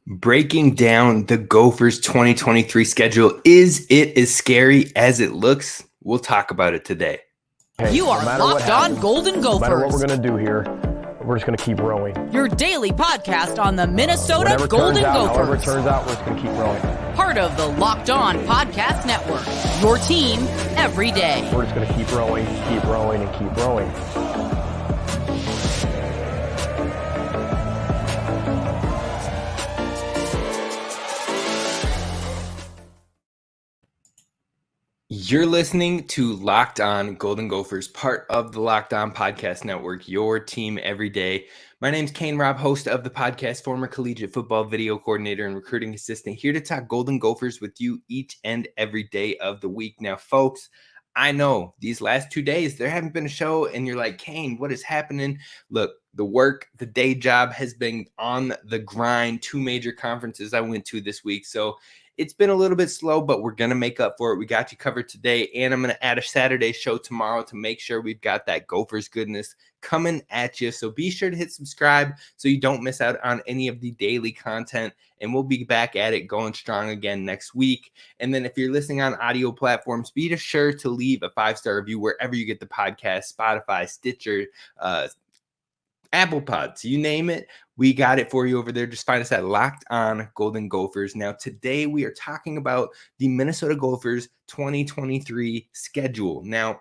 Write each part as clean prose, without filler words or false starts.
Breaking down the Gophers 2023 schedule. Is it as scary as it looks? We'll talk about it today. Hey, You are Locked On Golden Gophers. No matter what we're going to do here, we're just going to keep rowing. Your daily podcast on the Minnesota Golden Gophers. However it turns out, we're just going to keep rowing. Part of the Locked On Podcast Network. Your team every day. We're just going to keep rowing, and keep rowing. You're listening to Locked On Golden Gophers, part of the Locked On Podcast Network, your team every day. My name's Kane Rob, host of the podcast, former collegiate football video coordinator and recruiting assistant, here to talk Golden Gophers with you each and every day of the week. Now, folks, I know these last 2 days, there haven't been a show, and you're like, Kane, what is happening? Look, the work, the day job has been on the grind. 2 major conferences I went to this week, so it's been a little bit slow, but we're going to make up for it. We got you covered today, and I'm going to add a Saturday show tomorrow to make sure we've got that Gophers goodness coming at you. So be sure to hit subscribe so you don't miss out on any of the daily content, and we'll be back at it going strong again next week. And then if you're listening on audio platforms, be sure to leave a 5-star review wherever you get the podcast, Spotify, Stitcher, Apple Pods, you name it. We got it for you over there. Just find us at Locked On Golden Gophers. Now, today we are talking about the Minnesota Gophers 2023 schedule. Now,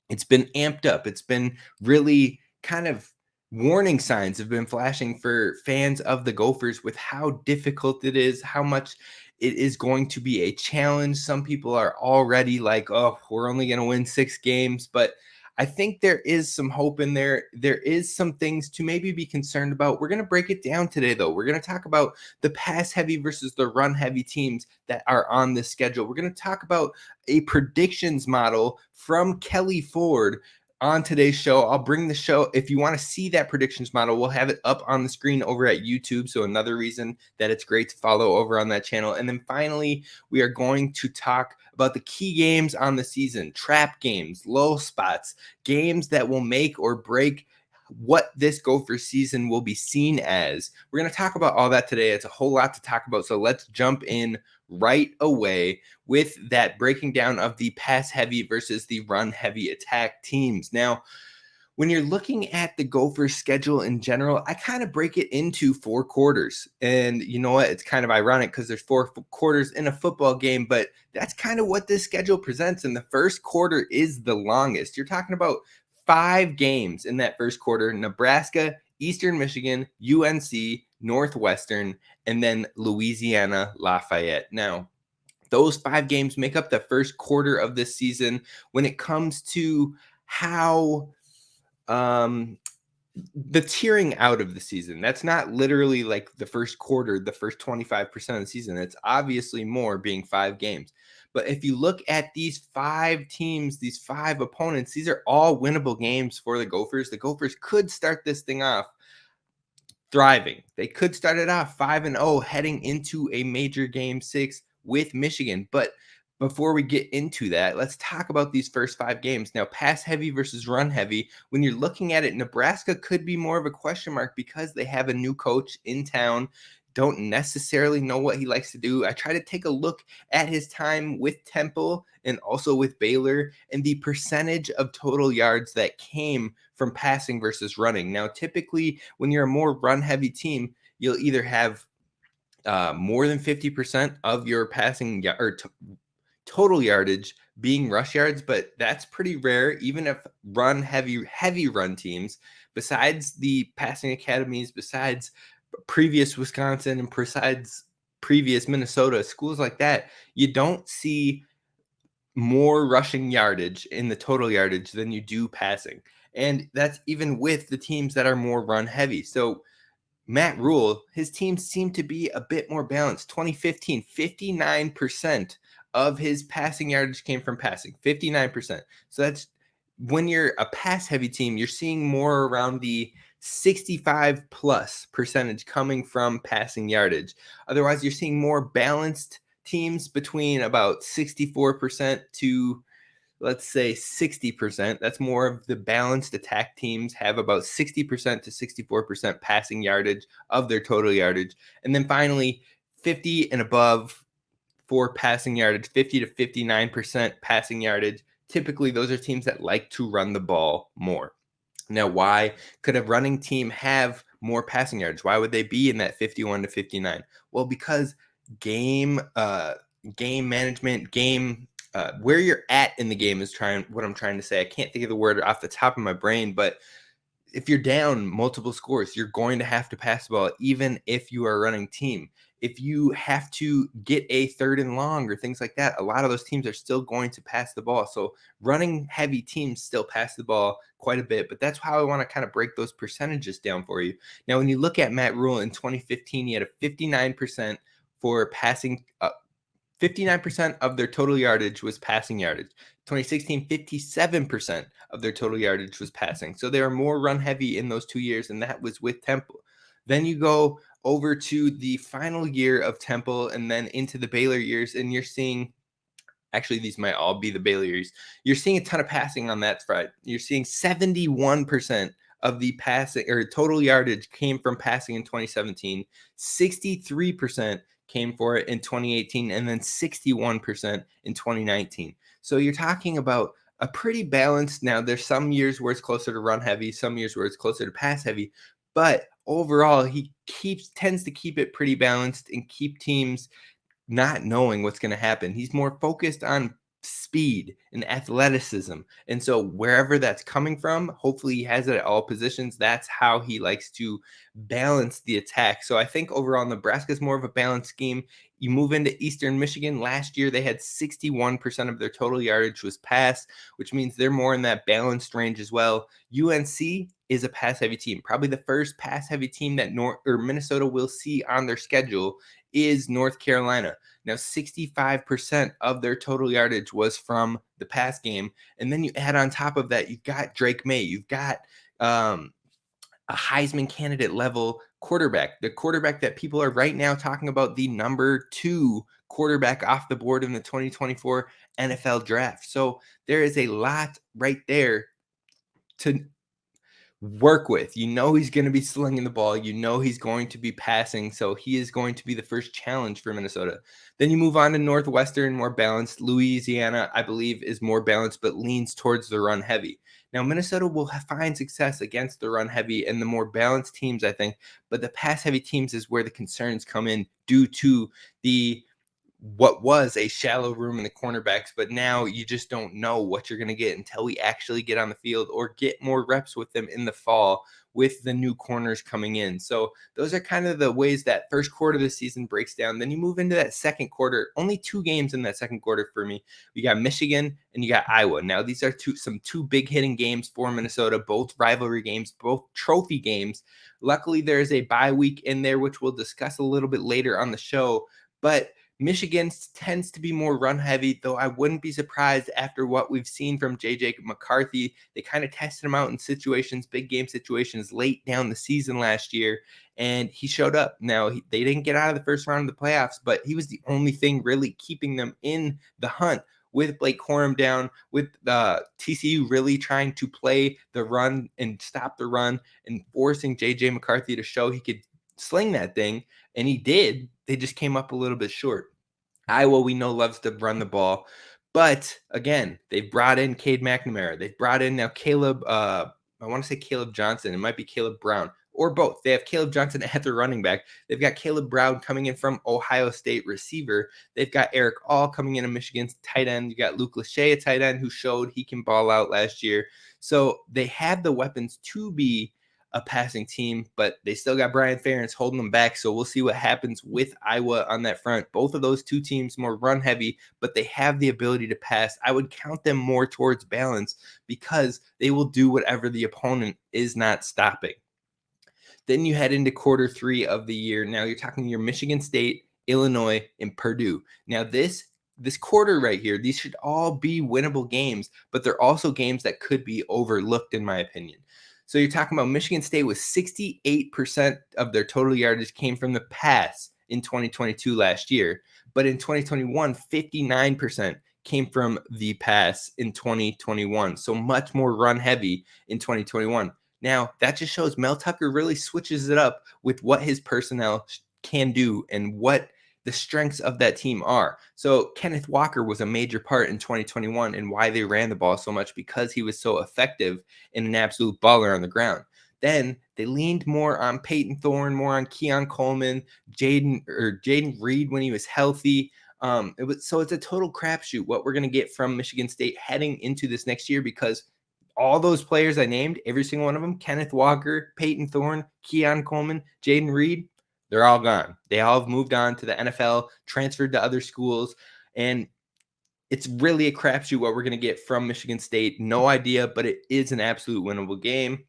it's been amped up. It's been really kind of warning signs have been flashing for fans of the Gophers with how difficult it is, how much it is going to be a challenge. Some people are already like, oh, we're only going to win 6 games, but I think there is some hope in there. There is some things to maybe be concerned about. We're going to break it down today, though. We're going to talk about the pass-heavy versus the run-heavy teams that are on this schedule. We're going to talk about a predictions model from Kelley Ford on today's show. I'll bring the show. If you want to see that predictions model, we'll have it up on the screen over at YouTube. So another reason that it's great to follow over on that channel. And then finally, we are going to talk about the key games on the season, trap games, low spots, games that will make or break what this Gopher season will be seen as. We're going to talk about all that today. It's a whole lot to talk about. So let's jump in right away with that breaking down of the pass heavy versus the run heavy attack teams. Now, when you're looking at the Gophers schedule in general, I kind of break it into 4 quarters. And you know what? It's kind of ironic because there's 4 quarters in a football game, but that's kind of what this schedule presents. And the first quarter is the longest. You're talking about 5 games in that first quarter: Nebraska, Eastern Michigan, UNC, Northwestern, and then Louisiana Lafayette. Now, those 5 games make up the first quarter of this season. When it comes to how the tiering out of the season, that's not literally like the first quarter, the first 25% of the season. It's obviously more, being 5 games. But if you look at these 5 teams, these 5 opponents, these are all winnable games for the Gophers. The Gophers could start this thing off thriving. They could start it off 5-0 heading into a major game 6 with Michigan. But before we get into that, let's talk about these first 5 games. Now, pass heavy versus run heavy. When you're looking at it, Nebraska could be more of a question mark because they have a new coach in town. Don't necessarily know what he likes to do. I try to take a look at his time with Temple and also with Baylor and the percentage of total yards that came from passing versus running. Now, typically, when you're a more run-heavy team, you'll either have more than 50% of your passing total yardage being rush yards, but that's pretty rare. Even if heavy run teams, besides the passing academies, besides previous Wisconsin and besides previous Minnesota, schools like that, you don't see more rushing yardage in the total yardage than you do passing. And that's even with the teams that are more run heavy. So Matt Rule, his teams seem to be a bit more balanced. 2015, 59% of his passing yardage came from passing, 59%. So that's, when you're a pass heavy team, you're seeing more around the 65 plus percentage coming from passing yardage. Otherwise, you're seeing more balanced teams between about 64% to let's say 60%. That's more of the balanced attack teams have about 60% to 64% passing yardage of their total yardage. And then finally, 50 and above for passing yardage, 50 to 59% passing yardage. Typically, those are teams that like to run the ball more. Now, why could a running team have more passing yards? Why would they be in that 51 to 59? Well, because game management, where you're at in the game is what I'm trying to say. I can't think of the word off the top of my brain, but if you're down multiple scores, you're going to have to pass the ball, even if you are a running team. If you have to get a 3rd and long or things like that, a lot of those teams are still going to pass the ball. So running heavy teams still pass the ball quite a bit, but that's how I want to kind of break those percentages down for you. Now, when you look at Matt Rule in 2015, he had a 59% for passing, 59% of their total yardage was passing yardage. 2016, 57% of their total yardage was passing. So they were more run heavy in those 2 years, and that was with Temple. Then you go over to the final year of Temple and then into the Baylor years, and you're seeing, actually, these might all be the Baylor years. You're seeing a ton of passing on that side. You're seeing 71% of the passing or total yardage came from passing in 2017, 63% came for it in 2018, and then 61% in 2019. So you're talking about a pretty balanced. Now, there's some years where it's closer to run heavy, some years where it's closer to pass heavy, but overall, he tends to keep it pretty balanced and keep teams not knowing what's going to happen. He's more focused on speed and athleticism. And so wherever that's coming from, hopefully he has it at all positions. That's how he likes to balance the attack. So I think overall Nebraska is more of a balanced scheme. You move into Eastern Michigan. Last year, they had 61% of their total yardage was pass, which means they're more in that balanced range as well. UNC is a pass-heavy team. Probably the first pass-heavy team that Minnesota will see on their schedule is North Carolina. Now, 65% of their total yardage was from the pass game. And then you add on top of that, you've got Drake May. You've got a Heisman candidate level quarterback, the quarterback that people are right now talking about, the number 2 quarterback off the board in the 2024 NFL draft. So there is a lot right there to work with. You know he's going to be slinging the ball. You know he's going to be passing. So he is going to be the first challenge for Minnesota. Then you move on to Northwestern, more balanced. Louisiana, I believe, is more balanced, but leans towards the run heavy. Now, Minnesota will find success against the run heavy and the more balanced teams, I think. But the pass heavy teams is where the concerns come in due to what was a shallow room in the cornerbacks, but now you just don't know what you're going to get until we actually get on the field or get more reps with them in the fall with the new corners coming in. So those are kind of the ways that first quarter of the season breaks down. Then you move into that second quarter. Only 2 games in that second quarter for me. You got Michigan and you got Iowa. Now these are some big hitting games for Minnesota, both rivalry games, both trophy games. Luckily, there is a bye week in there, which we'll discuss a little bit later on the show. But Michigan tends to be more run heavy, though I wouldn't be surprised after what we've seen from JJ McCarthy. They kind of tested him out in situations, big game situations late down the season last year, and he showed up. Now, they didn't get out of the first round of the playoffs, but he was the only thing really keeping them in the hunt with Blake Corum down, with TCU really trying to play the run and stop the run and forcing JJ McCarthy to show he could sling that thing, and he did. They just came up a little bit short. Iowa, we know, loves to run the ball, but again, they've brought in Cade McNamara. They've brought in now Caleb, I want to say Caleb Johnson. It might be Caleb Brown or both. They have Caleb Johnson at their running back. They've got Caleb Brown coming in from Ohio State receiver. They've got Eric All coming in, a Michigan's tight end. You got Luke Lachey, a tight end who showed he can ball out last year. So they have the weapons to be a passing team, but they still got Brian Ferentz holding them back. So we'll see what happens with Iowa on that front. Both of those 2 teams more run heavy, but they have the ability to pass. I would count them more towards balance because they will do whatever the opponent is not stopping. Then you head into quarter 3 of the year. Now you're talking your Michigan State, Illinois, and Purdue. Now this quarter right here, these should all be winnable games, but they're also games that could be overlooked in my opinion. So you're talking about Michigan State with 68% of their total yardage came from the pass in 2022 last year. But in 2021, 59% came from the pass in 2021. So much more run heavy in 2021. Now, that just shows Mel Tucker really switches it up with what his personnel can do and what the strengths of that team are. So Kenneth Walker was a major part in 2021 and why they ran the ball so much, because he was so effective and an absolute baller on the ground. Then they leaned more on Peyton Thorne, more on Keon Coleman, Jaden Reed when he was healthy. It's a total crapshoot what we're going to get from Michigan State heading into this next year, because all those players I named, every single one of them, Kenneth Walker, Peyton Thorne, Keon Coleman, Jaden Reed, they're all gone. They all have moved on to the NFL, transferred to other schools, and it's really a crapshoot what we're going to get from Michigan State. No idea, but it is an absolute winnable game.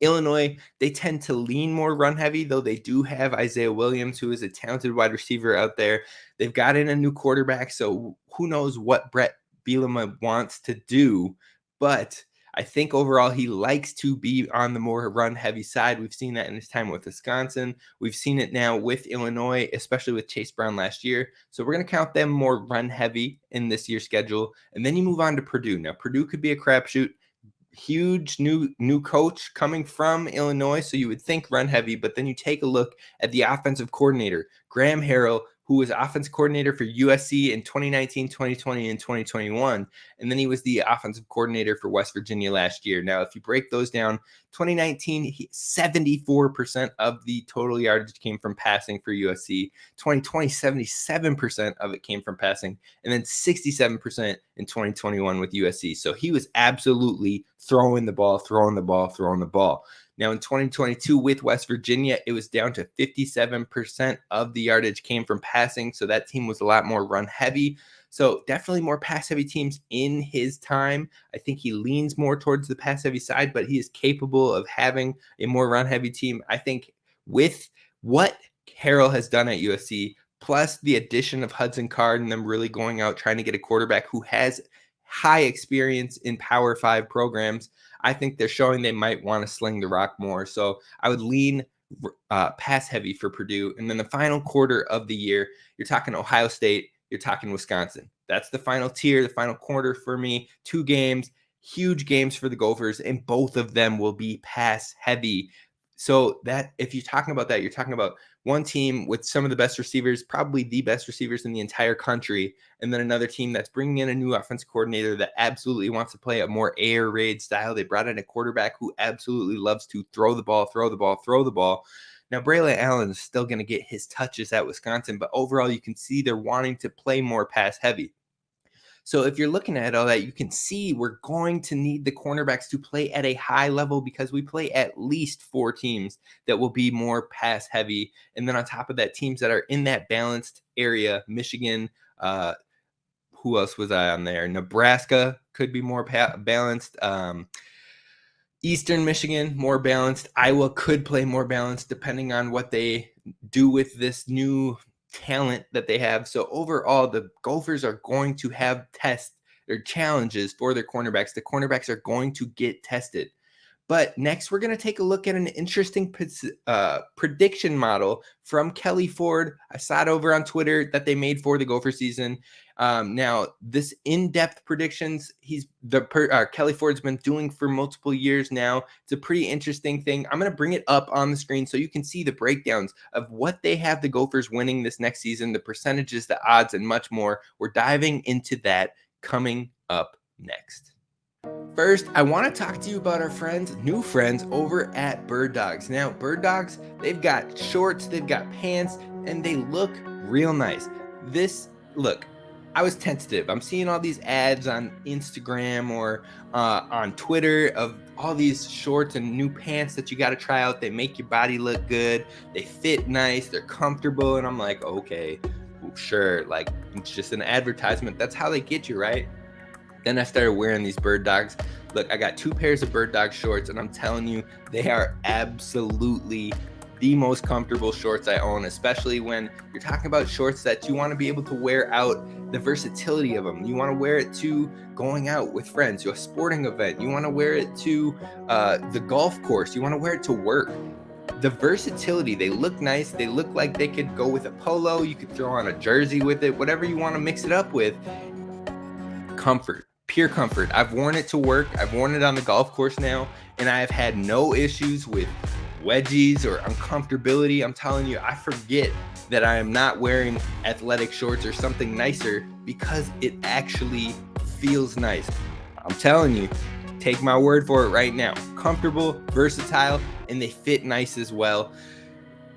Illinois, they tend to lean more run heavy, though they do have Isaiah Williams, who is a talented wide receiver out there. They've got in a new quarterback, so who knows what Brett Bielema wants to do, but I think overall he likes to be on the more run heavy side. We've seen that in his time with Wisconsin. We've seen it now with Illinois, especially with Chase Brown last year. So we're going to count them more run heavy in this year's schedule. And then you move on to Purdue. Now, Purdue could be a crapshoot. Huge new coach coming from Illinois, so you would think run heavy, but then you take a look at the offensive coordinator, Graham Harrell, who was offensive coordinator for USC in 2019, 2020, and 2021, and then he was the offensive coordinator for West Virginia last year. Now, if you break those down, 2019, 74% of the total yardage came from passing for USC. 2020, 77% of it came from passing, and then 67% in 2021 with USC. So he was absolutely throwing the ball. Now in 2022 with West Virginia, it was down to 57% of the yardage came from passing. So that team was a lot more run heavy. So definitely more pass heavy teams in his time. I think he leans more towards the pass heavy side, but he is capable of having a more run heavy team. I think with what Harrell has done at USC, plus the addition of Hudson Card and them really going out trying to get a quarterback who has high experience in Power 5 programs, I think they're showing they might want to sling the rock more. So I would lean pass heavy for Purdue. And then the final quarter of the year, you're talking Ohio State, you're talking Wisconsin. That's the final tier, the final quarter for me. 2 games, huge games for the Gophers, and both of them will be pass heavy. So that if you're talking about that, you're talking about one team with some of the best receivers, probably the best receivers in the entire country, and then another team that's bringing in a new offensive coordinator that absolutely wants to play a more air raid style. They brought in a quarterback who absolutely loves to throw the ball. Now, Braylon Allen is still going to get his touches at Wisconsin, but overall you can see they're wanting to play more pass heavy. So if you're looking at all that, you can see we're going to need the cornerbacks to play at a high level, because we play at least 4 teams that will be more pass heavy. And then on top of that, teams that are in that balanced area, Michigan, who else was I on there? Nebraska could be more balanced. Eastern Michigan, more balanced. Iowa could play more balanced depending on what they do with this new talent that they have. So overall, the Gophers are going to have tests or challenges for their cornerbacks. The cornerbacks are going to get tested. But next, we're going to take a look at an interesting prediction model from Kelley Ford. I saw it over on Twitter that they made for the Gopher season. Now, this in-depth predictions, Kelley Ford's been doing for multiple years now. It's a pretty interesting thing. I'm going to bring it up on the screen so you can see the breakdowns of what they have the Gophers winning this next season, the percentages, the odds, and much more. We're diving into that coming up next. First, I want to talk to you about our new friends over at Birddogs. Now, Birddogs, they've got shorts, they've got pants, and they look real nice. I was tentative. I'm seeing all these ads on Instagram or on Twitter of all these shorts and new pants that you got to try out. They make your body look good. They fit nice. They're comfortable. And I'm like, okay, sure. Like, it's just an advertisement. That's how they get you, right? Then I started wearing these Birddogs. Look, I got 2 pairs of Birddog shorts, and I'm telling you, they are absolutely the most comfortable shorts I own, especially when you're talking about shorts that you want to be able to wear out, the versatility of them. You want to wear it to going out with friends, to a sporting event. You want to wear it to the golf course. You want to wear it to work. The versatility, they look nice. They look like they could go with a polo. You could throw on a jersey with it, whatever you want to mix it up with. comfort, pure comfort. I've worn it to work. I've worn it on the golf course now, and I have had no issues with wedgies or uncomfortability. I'm telling you, I forget that I am not wearing athletic shorts or something nicer because it actually feels nice. I'm telling you, take my word for it right now. Comfortable, versatile, and they fit nice as well.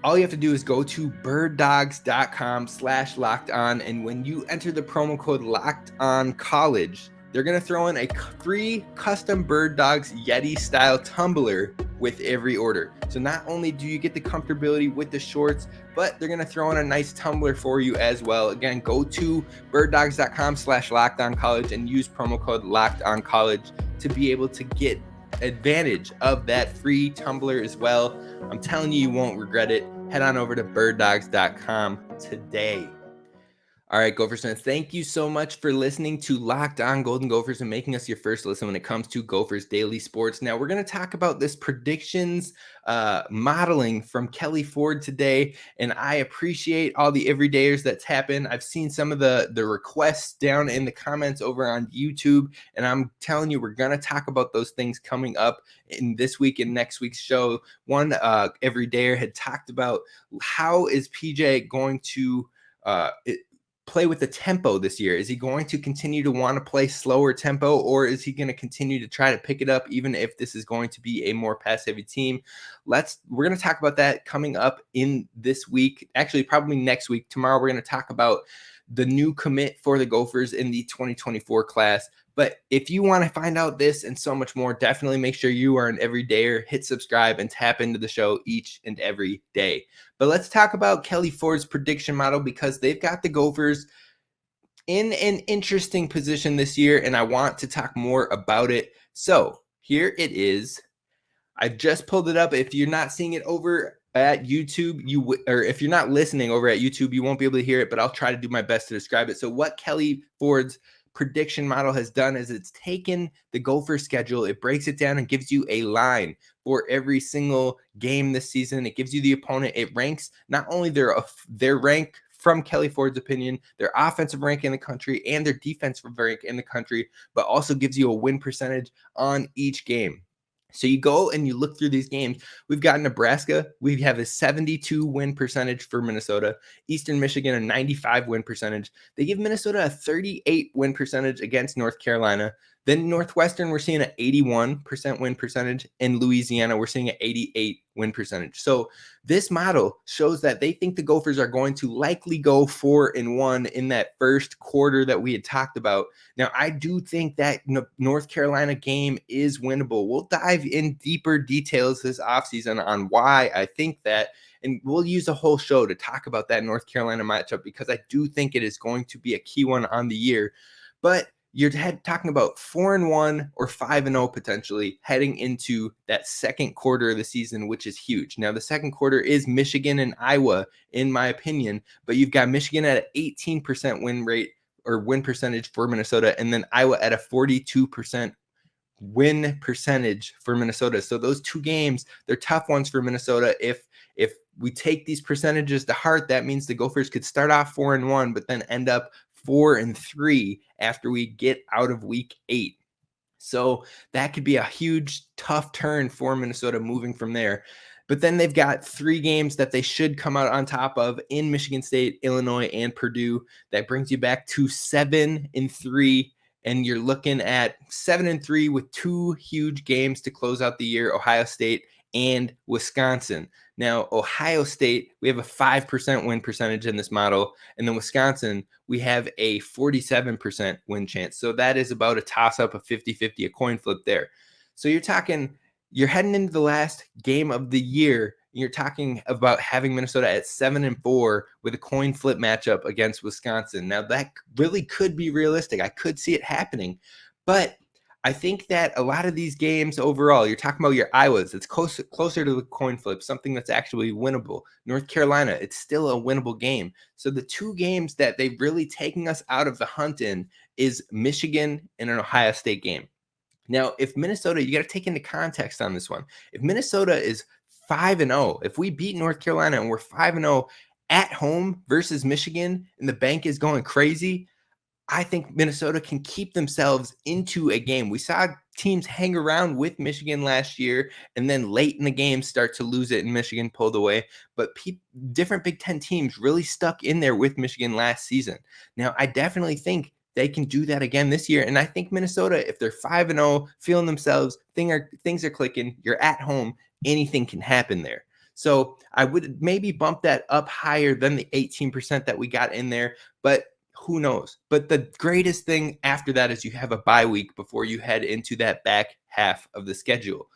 All you have to do is go to birddogs.com/lockedon, and when you enter the promo code LOCKEDONCollege, they're going to throw in a free custom Birddogs Yeti style tumbler with every order. So not only do you get the comfortability with the shorts, but they're going to throw in a nice tumbler for you as well. Again, go to birddogs.com/lockedoncollege and use promo code LOCKEDONCollege to be able to get advantage of that free tumbler as well. I'm telling you, you won't regret it. Head on over to birddogs.com today. All right, Gophers fans, thank you so much for listening to Locked On Golden Gophers and making us your first listen when it comes to Gophers Daily Sports. Now, we're going to talk about this predictions modeling from Kelley Ford today, and I appreciate all the everydayers that's happened. I've seen some of the requests down in the comments over on YouTube, and I'm telling you, we're going to talk about those things coming up in this week and next week's show. One everydayer had talked about how is PJ going to play with the tempo this year. Is he going to continue to want to play slower tempo, or is he going to continue to try to pick it up even if this is going to be a more pass heavy team? We're going to talk about that coming up in this week, actually probably next week. Tomorrow we're going to talk about the new commit for the Gophers in the 2024 class. But if you want to find out this and so much more, definitely make sure you are an everydayer, hit subscribe, and tap into the show each and every day. But let's talk about Kelley Ford's prediction model, because they've got the Gophers in an interesting position this year, and I want to talk more about it. So here it is. I just pulled it up. If you're not seeing it over at YouTube, or if you're not listening over at YouTube, you won't be able to hear it, but I'll try to do my best to describe it. So what Kelley Ford's prediction model has done is it's taken the Gopher schedule, it breaks it down and gives you a line for every single game this season. It gives you the opponent. It ranks not only their rank from Kelley Ford's opinion, their offensive rank in the country and their defensive rank in the country, but also gives you a win percentage on each game. So you go and you look through these games. We've got Nebraska. We have a 72 win percentage for Minnesota. Eastern Michigan, a 95 win percentage. They give Minnesota a 38 win percentage against North Carolina. Then Northwestern, we're seeing an 81% win percentage. And Louisiana, we're seeing an 88 win percentage. So this model shows that they think the Gophers are going to likely go 4-1 in that first quarter that we had talked about. Now, I do think that North Carolina game is winnable. We'll dive in deeper details this offseason on why I think that. And we'll use a whole show to talk about that North Carolina matchup, because I do think it is going to be a key one on the year. But you're talking about 4-1 or 5-0 potentially heading into that second quarter of the season, which is huge. Now, the second quarter is Michigan and Iowa, in my opinion, but you've got Michigan at an 18% win rate or win percentage for Minnesota, and then Iowa at a 42% win percentage for Minnesota. So those two games, they're tough ones for Minnesota. If we take these percentages to heart, that means the Gophers could start off 4-1, but then end up 4-3 after we get out of week 8. So that could be a huge, tough turn for Minnesota moving from there. But then they've got 3 games that they should come out on top of in Michigan State, Illinois, and Purdue. That brings you back to 7-3. And you're looking at 7-3 with 2 huge games to close out the year, Ohio State and Wisconsin. Now, Ohio State, we have a 5% win percentage in this model. And then Wisconsin, we have a 47% win chance. So that is about a toss-up of 50-50, a coin flip there. So you're heading into the last game of the year. You're talking about having Minnesota at 7-4 with a coin flip matchup against Wisconsin. Now, that really could be realistic. I could see it happening. But I think that a lot of these games overall, you're talking about your Iowas, it's closer to the coin flip, something that's actually winnable. North Carolina, it's still a winnable game. So the 2 games that they've really taken us out of the hunt in is Michigan and an Ohio State game. Now, if Minnesota, you got to take into context on this one. If Minnesota is 5-0, if we beat North Carolina and we're 5-0 at home versus Michigan and the bank is going crazy, I think Minnesota can keep themselves into a game. We saw teams hang around with Michigan last year and then late in the game start to lose it and Michigan pulled away. But different Big Ten teams really stuck in there with Michigan last season. Now, I definitely think they can do that again this year. And I think Minnesota, if they're 5-0, feeling themselves, things are clicking, you're at home, anything can happen there. So I would maybe bump that up higher than the 18% that we got in there. But who knows? But the greatest thing after that is you have a bye week before you head into that back half of the schedule.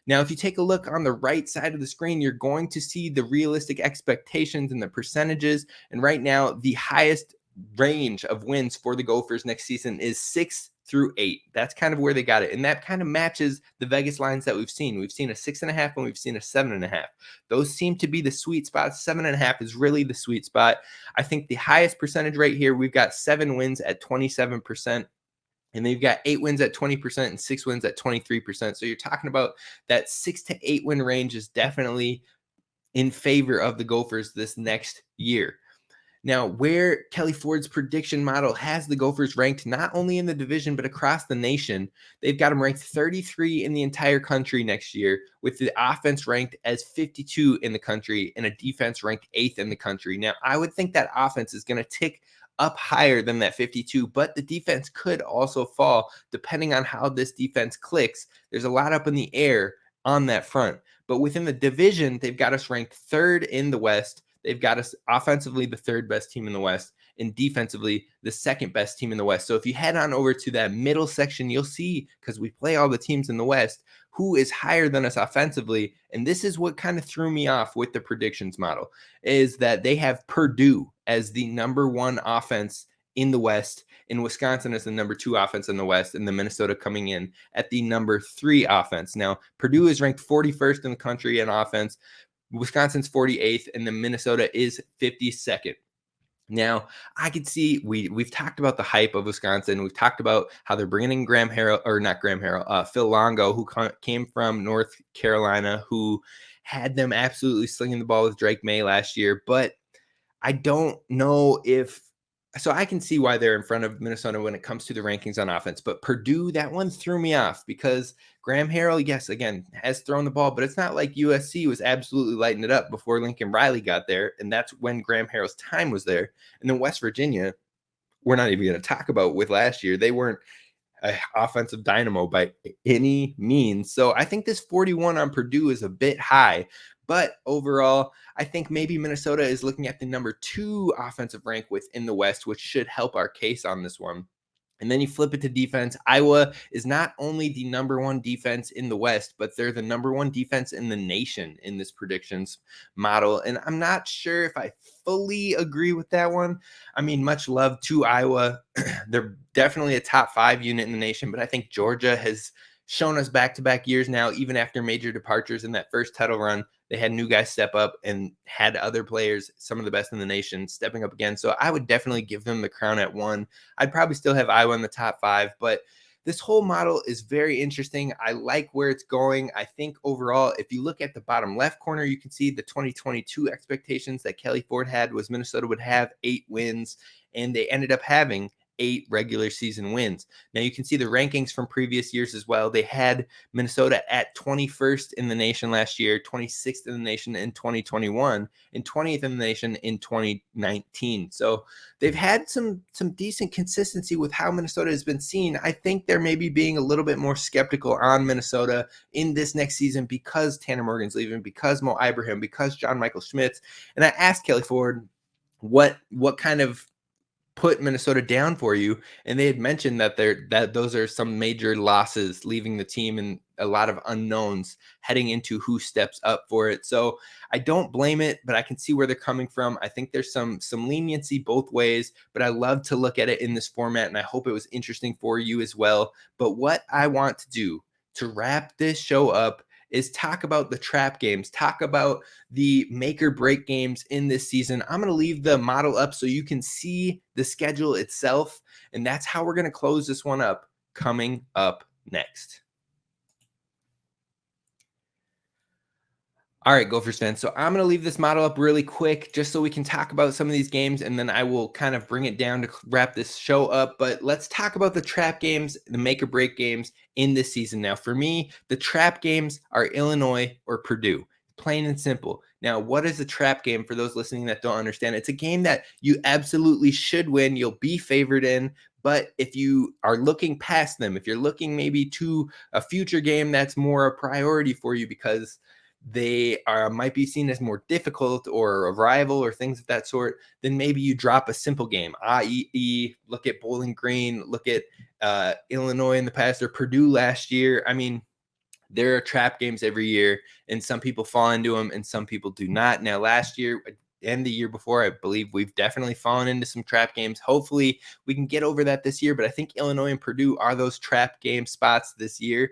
Now, if you take a look on the right side of the screen, you're going to see the realistic expectations and the percentages. And right now, the highest range of wins for the Gophers next season is 6-8. That's kind of where they got it. And that kind of matches the Vegas lines that we've seen. We've seen a 6.5 and we've seen a 7.5. Those seem to be the sweet spot. 7.5 is really the sweet spot. I think the highest percentage rate here, we've got 7 wins at 27%. And they've got 8 wins at 20% and 6 wins at 23%. So you're talking about that 6 to 8 win range is definitely in favor of the Gophers this next year. Now, where Kelley Ford's prediction model has the Gophers ranked not only in the division, but across the nation, they've got them ranked 33 in the entire country next year, with the offense ranked as 52 in the country and a defense ranked 8th in the country. Now, I would think that offense is going to tick up higher than that 52, but the defense could also fall depending on how this defense clicks. There's a lot up in the air on that front. But within the division, they've got us ranked 3rd in the West. They've got us offensively the 3rd best team in the West and defensively the 2nd best team in the West. So if you head on over to that middle section, you'll see, because we play all the teams in the West, who is higher than us offensively. And this is what kind of threw me off with the predictions model, is that they have Purdue as the number 1 offense in the West, and Wisconsin as the number 2 offense in the West, and the Minnesota coming in at the number 3 offense. Now, Purdue is ranked 41st in the country in offense. Wisconsin's 48th, and the Minnesota is 52nd. Now, I could see we've talked about the hype of Wisconsin. We've talked about how they're bringing in Phil Longo, who came from North Carolina, who had them absolutely slinging the ball with Drake May last year. But I don't know so I can see why they're in front of Minnesota when it comes to the rankings on offense. But Purdue, that one threw me off because Graham Harrell, yes, again, has thrown the ball, but it's not like USC was absolutely lighting it up before Lincoln Riley got there. And that's when Graham Harrell's time was there. And then West Virginia, we're not even going to talk about with last year. They weren't an offensive dynamo by any means. So I think this 41 on Purdue is a bit high. But overall, I think maybe Minnesota is looking at the number 2 offensive rank within the West, which should help our case on this one. And then you flip it to defense. Iowa is not only the number 1 defense in the West, but they're the number 1 defense in the nation in this predictions model. And I'm not sure if I fully agree with that one. I mean, much love to Iowa. They're definitely a top 5 unit in the nation, but I think Georgia has shown us back-to-back years now, even after major departures in that first title run, they had new guys step up and had other players, some of the best in the nation, stepping up again. So I would definitely give them the crown at 1. I'd probably still have Iowa in the top 5, but this whole model is very interesting. I like where it's going. I think overall, if you look at the bottom left corner, you can see the 2022 expectations that Kelley Ford had was Minnesota would have 8 wins, and they ended up having 8 regular season wins. Now you can see the rankings from previous years as well. They had Minnesota at 21st in the nation last year, 26th in the nation in 2021, and 20th in the nation in 2019. So they've had some decent consistency with how Minnesota has been seen. I think they're maybe being a little bit more skeptical on Minnesota in this next season because Tanner Morgan's leaving, because Mo Ibrahim, because John Michael Schmitz. And I asked Kelley Ford what kind of put Minnesota down for you, and they had mentioned that those are some major losses leaving the team and a lot of unknowns heading into who steps up for it. So I don't blame it, but I can see where they're coming from. I think there's some leniency both ways, but I love to look at it in this format, and I hope it was interesting for you as well. But what I want to do to wrap this show up is talk about the trap games, talk about the make or break games in this season. I'm going to leave the model up so you can see the schedule itself, and that's how we're going to close this one up coming up next. All right, Gophers fans. So I'm going to leave this model up really quick just so we can talk about some of these games, and then I will kind of bring it down to wrap this show up. But let's talk about the trap games, the make or break games in this season. Now, for me, the trap games are Illinois or Purdue. Plain and simple. Now, what is a trap game for those listening that don't understand? It's a game that you absolutely should win. You'll be favored in. But if you are looking past them, if you're looking maybe to a future game that's more a priority for you because they might be seen as more difficult or a rival or things of that sort, then maybe you drop a simple game, i.e. look at Bowling Green, look at Illinois in the past or Purdue last year. I mean, there are trap games every year, and some people fall into them and some people do not. Now, last year and the year before, I believe we've definitely fallen into some trap games. Hopefully, we can get over that this year, but I think Illinois and Purdue are those trap game spots this year.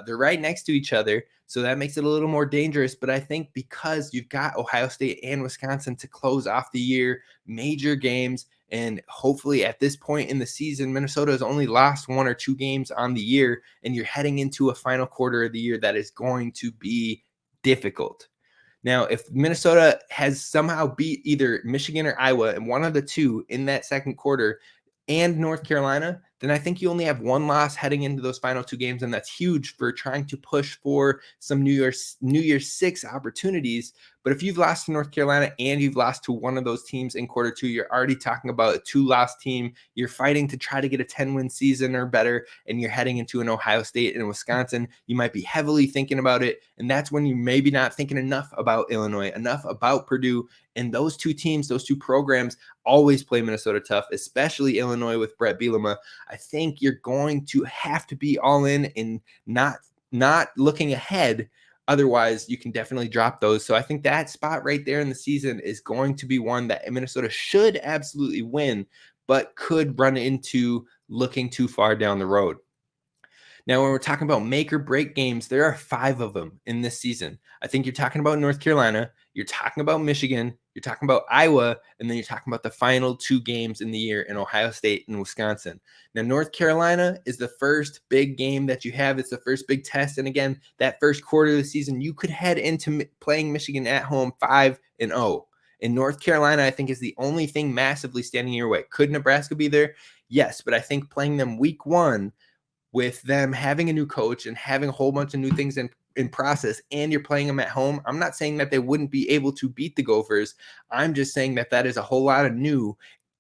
They're right next to each other, so that makes it a little more dangerous. But I think because you've got Ohio State and Wisconsin to close off the year, major games, and hopefully at this point in the season, Minnesota has only lost 1 or 2 games on the year, and you're heading into a final quarter of the year that is going to be difficult. Now, if Minnesota has somehow beat either Michigan or Iowa and one of the two in that second quarter and North Carolina, then I think you only have 1 loss heading into those final 2 games, and that's huge for trying to push for some New Year's 6 opportunities. But if you've lost to North Carolina and you've lost to one of those teams in quarter 2, you're already talking about a 2-loss team. You're fighting to try to get a 10-win season or better, and you're heading into an Ohio State and Wisconsin. You might be heavily thinking about it, and that's when you're maybe not thinking enough about Illinois, enough about Purdue. And those 2 teams, those 2 programs always play Minnesota tough, especially Illinois with Brett Bielema. I think you're going to have to be all in and not looking ahead. Otherwise, you can definitely drop those. So I think that spot right there in the season is going to be one that Minnesota should absolutely win, but could run into looking too far down the road. Now, when we're talking about make or break games, there are 5 of them in this season. I think you're talking about North Carolina, you're talking about Michigan, you're talking about Iowa, and then you're talking about the final 2 games in the year in Ohio State and Wisconsin. Now, North Carolina is the first big game that you have. It's the first big test. And again, that first quarter of the season, you could head into playing Michigan at home 5-0. In North Carolina, I think is the only thing massively standing in your way. Could Nebraska be there? Yes, but I think playing them week 1 with them having a new coach and having a whole bunch of new things in process, and you're playing them at home, I'm not saying that they wouldn't be able to beat the Gophers. I'm just saying that that is a whole lot of new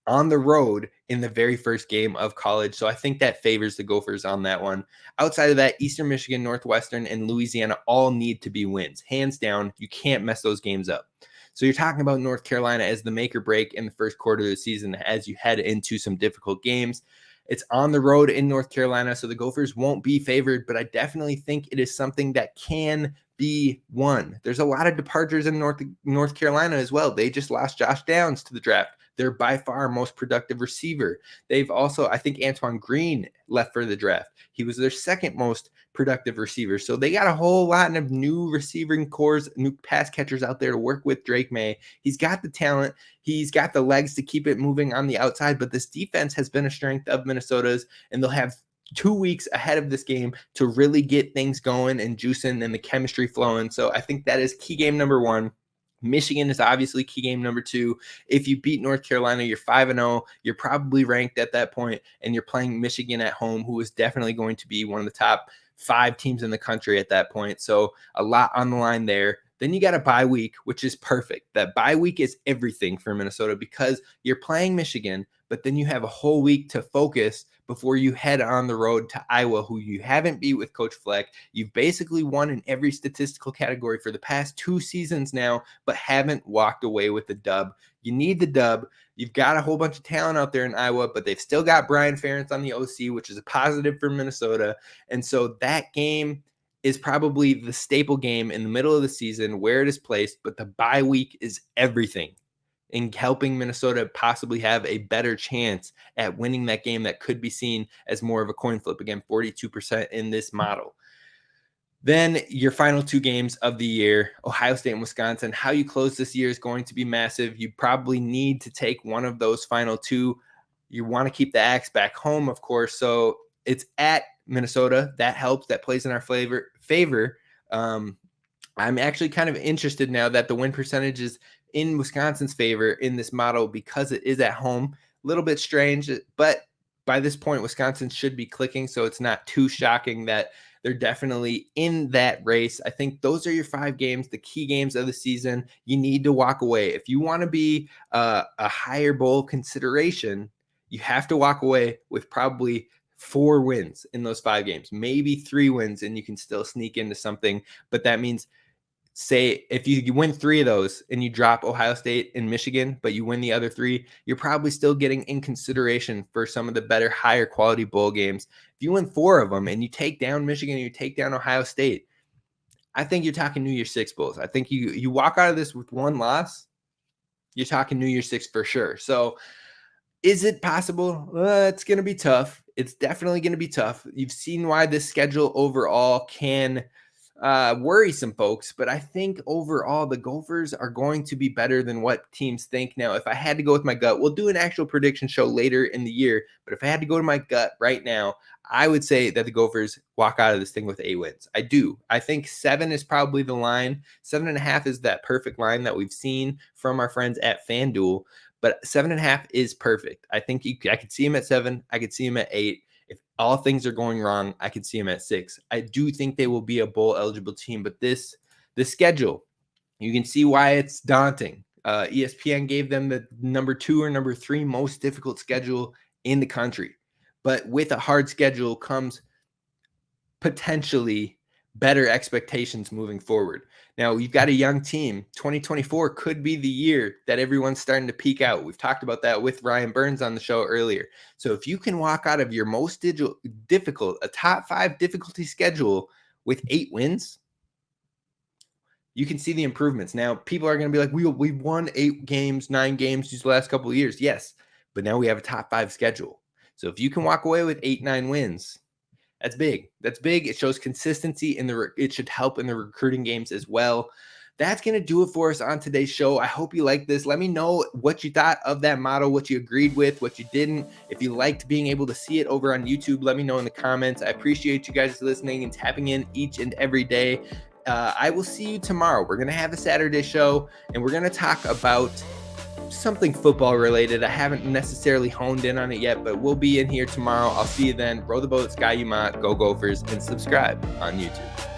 on the road in the very first game of college. So I think that favors the Gophers on that one. Outside of that, Eastern Michigan, Northwestern, and Louisiana all need to be wins. Hands down, you can't mess those games up. So you're talking about North Carolina as the make or break in the first quarter of the season as you head into some difficult games. It's on the road in North Carolina, so the Gophers won't be favored, but I definitely think it is something that can be won. There's a lot of departures in North Carolina as well. They just lost Josh Downs to the draft. They're by far most productive receiver. They've also, I think Antoine Green left for the draft. He was their second most productive receiver. So they got a whole lot of new receiving cores, new pass catchers out there to work with Drake May. He's got the talent. He's got the legs to keep it moving on the outside, but this defense has been a strength of Minnesota's, and they'll have 2 weeks ahead of this game to really get things going and juicing and the chemistry flowing. So I think that is key game number 1. Michigan is obviously key game number 2. If you beat North Carolina, you're 5-0. You're probably ranked at that point, and you're playing Michigan at home, who is definitely going to be one of the top 5 teams in the country at that point. So a lot on the line there. Then you got a bye week, which is perfect. That bye week is everything for Minnesota because you're playing Michigan, but then you have a whole week to focus before you head on the road to Iowa, who you haven't beat with Coach Fleck. You've basically won in every statistical category for the past 2 seasons now, but haven't walked away with the dub. You need the dub. You've got a whole bunch of talent out there in Iowa, but they've still got Brian Ferentz on the OC, which is a positive for Minnesota. And so that game is probably the staple game in the middle of the season where it is placed, but the bye week is everything in helping Minnesota possibly have a better chance at winning that game that could be seen as more of a coin flip. Again, 42% in this model. Then your final 2 games of the year, Ohio State and Wisconsin. How you close this year is going to be massive. You probably need to take one of those final 2. You want to keep the Axe back home, of course. So it's at Minnesota. That helps. That plays in our favor. I'm actually kind of interested now that the win percentage is in Wisconsin's favor in this model because it is at home. A little bit strange, but by this point, Wisconsin should be clicking, so it's not too shocking that they're definitely in that race. I think those are your 5 games, the key games of the season. You need to walk away. If you want to be a higher bowl consideration, you have to walk away with probably 4 wins in those 5 games, maybe 3 wins, and you can still sneak into something. But that means, say, if you win 3 of those and you drop Ohio State and Michigan, but you win the other 3, you're probably still getting in consideration for some of the better, higher quality bowl games. If you win 4 of them and you take down Michigan and you take down Ohio State, I think you're talking New Year's Six bowls. I think you walk out of this with 1 loss, you're talking New Year's Six for sure. So is it possible? It's going to be tough. It's definitely going to be tough. You've seen why this schedule overall can worry some folks, but I think overall the Gophers are going to be better than what teams think. Now, if I had to go with my gut, we'll do an actual prediction show later in the year, but if I had to go to my gut right now, I would say that the Gophers walk out of this thing with 8 wins. I do. I think 7 is probably the line. 7.5 is that perfect line that we've seen from our friends at FanDuel, but 7.5 is perfect. I think I could see him at 7. I could see him at 8. If all things are going wrong, I could see them at 6. I do think they will be a bowl eligible team, but the schedule, you can see why it's daunting. ESPN gave them the number 2 or number 3 most difficult schedule in the country. But with a hard schedule comes potentially better expectations moving forward. Now, you've got a young team. 2024 could be the year that everyone's starting to peak out. We've talked about that with Ryan Burns on the show earlier. So if you can walk out of your most difficult, a top 5 difficulty schedule with 8 wins, you can see the improvements. Now, people are going to be like, we've won 8 games, 9 games these last couple of years. Yes, but now we have a top 5 schedule. So if you can walk away with 8, 9 wins, that's big. That's big. It shows consistency it should help in the recruiting games as well. That's going to do it for us on today's show. I hope you liked this. Let me know what you thought of that model, what you agreed with, what you didn't. If you liked being able to see it over on YouTube, let me know in the comments. I appreciate you guys listening and tapping in each and every day. I will see you tomorrow. We're going to have a Saturday show, and we're going to talk about something football related. I haven't necessarily honed in on it yet, but we'll be in here tomorrow. I'll see you then. Row the boat, Sky Umont, go Gophers, and subscribe on YouTube.